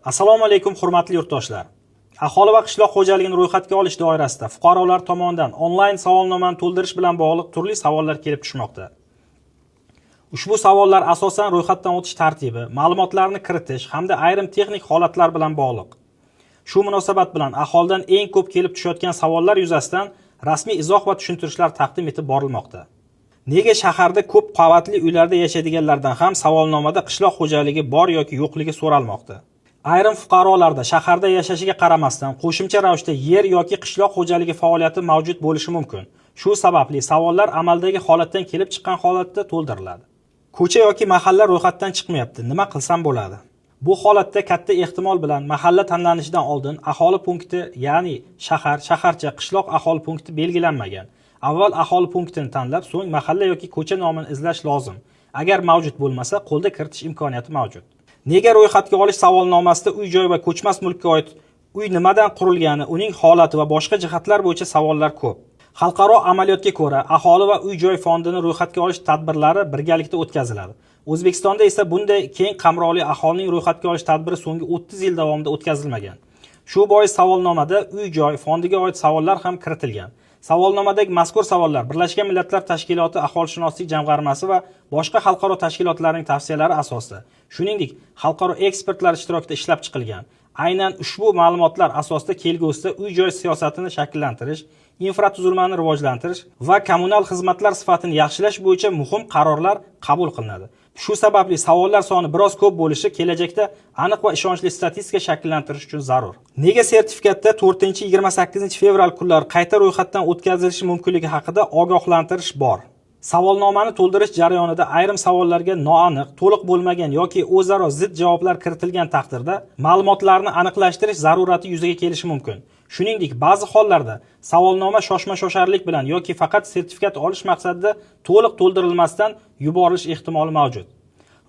Assalomu alaykum hurmatli yurtdoshlar. Aholi va qishloq xo'jaligini ro'yxatga olish doirasida fuqarolar tomonidan onlayn savolnomani to'ldirish bilan bog'liq turli savollar kelib tushmoqda. Ushbu savollar asosan ro'yxatdan o'tish tartibi, ma'lumotlarni kiritish hamda ayrim texnik holatlar bilan bog'liq. Shu munosabat bilan aholidan eng ko'p kelib tushayotgan savollar yuzasidan rasmiy izoh va tushuntirishlar taqdim etib borilmoqda. Nega shaharda ko'p qavatli uylarda yashaydiganlardan ham savolnomada qishloq xo'jaligi bor yoki yo'qligi so'ralmoqda. Ayrim fuqarolarda shaharda yashashiga qaramasdan qo'shimcha ravishda yer yoki qishloq xo'jaligi faoliyati mavjud bo'lishi mumkin. Shu sababli savollar amaldagi holatdan kelib chiqqan holatda to'ldiriladi. Ko'cha yoki mahalla ro'yxatdan chiqmayapti. Nima qilsam bo'ladi? Bu holatda katta ehtimol bilan mahalla tanlanishidan oldin aholi punkti, ya'ni shahar, shaharcha, qishloq aholi punkti belgilanmagan. Avval aholi punktini tanlab, so'ng mahalla yoki ko'cha nomini izlash lozim. Agar mavjud bo'lmasa, qo'lda kiritish imkoniyati mavjud. Nega ro'yxatga olish savolnomasida uy-joy va ko'chmas mulkka oid uy nimadan qurilgani, uning holati va boshqa jihatlar bo'yicha savollar ko'p. Xalqaro amaliyotga ko'ra, aholi va uy-joy fondini ro'yxatga olish tadbirlari birgalikda o'tkaziladi. O'zbekistonda esa bunday keng qamrovli aholining ro'yxatga olish tadbiri so'nggi 30 yil davomida o'tkazilmagan. Shu bois savolnomada uy-joy fondiga oid savollar ham kiritilgan. Savolnomadagi mazkur savollar Birlashgan Millatlar Tashkiloti aholishunoslik jamg'armasi va boshqa xalqaro tashkilotlarning tavsiyalari asosida, shuningdek, xalqaro ekspertlar ishtirokida ishlab chiqilgan. Aynan ushbu ma'lumotlar asosida kelgusida uy-joy siyosatini shakllantirish, infratuzilmani rivojlantirish va kommunal xizmatlar sifatini yaxshilash bo'yicha muhim qarorlar qabul qilinadi. Shu sababli savollar soni biroz ko'p bo'lishi kelajakda aniq va ishonchli statistika shakllantirish uchun zarur. Nega sertifikatda 4-28 fevral kunlari qayta ro'yxatdan o'tkazilishi mumkinligi haqida ogohlantirish bor. Savolnomani to'ldirish jarayonida ayrim savollarga noaniq, to'liq bo'lmagan yoki o'zaro zid javoblar kiritilgan taqdirda ma'lumotlarni aniqlashtirish zarurati yuzaga kelishi mumkin. Shuningdek, ba'zi hollarda savolnoma shoshma-shosharlik bilan yoki faqat sertifikat olish maqsadida to'liq to'ldirilmasdan yuborilish ehtimoli mavjud.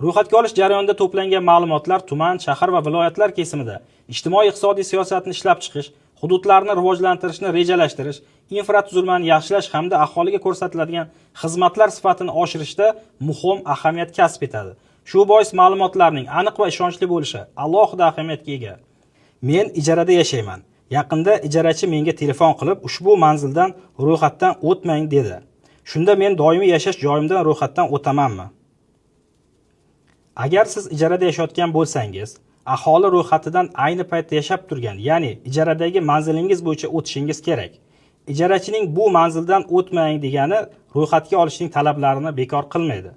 Ro'yxatga olish jarayonida to'plangan ma'lumotlar tuman, shahar va viloyatlar kesimida ijtimoiy-iqtisodiy siyosatni ishlab chiqish, hududlarni rivojlantirishni rejalashtirish, infratuzilmani yaxshilash hamda aholiga ko'rsatiladigan xizmatlar sifatini oshirishda muhim ahamiyat kasb etadi. Shu bois ma'lumotlarning aniq va ishonchli bo'lishi alohida ahamiyatga ega. Men ijarada yashayman. Yaqinda ijarachi menga telefon qilib, ushbu manzildan ro'yxatdan o'tmang dedi. Shunda men doimiy yashash joyimdan ro'yxatdan o'tamanmi? Agar siz ijarada yashayotgan bo'lsangiz, aholi ro'yxatidan ayni paytda yashab turgan, ya'ni ijaradagi manzilingiz bo'yicha o'tishingiz kerak. Ijarachining bu manzildan o'tmang degani ro'yxatga olishning talablarini bekor qilmaydi.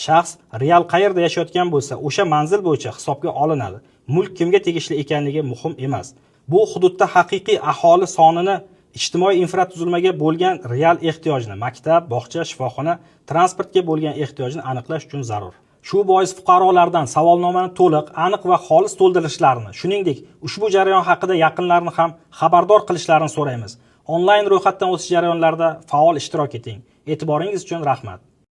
Shaxs real qayerda yashayotgan bo'lsa, o'sha manzil bo'yicha hisobga olinadi. Mulk kimga tegishli ekanligi muhim emas. Bu hududda haqiqiy aholi sonini, ijtimoiy infratuzilmaga bo'lgan real ehtiyojni, maktab, bog'cha, shifoxona, transportga bo'lgan ehtiyojni aniqlash uchun zarur. Shu bois fuqarolardan savolnomani to'liq, aniq va xolis to'ldirishlarini, shuningdek, ushbu jarayon haqida yaqinlarini ham xabardor qilishlarini so'raymiz. Onlayn ro'yxatdan o'tish jarayonlarida faol ishtirok eting. E'tiboringiz uchun rahmat.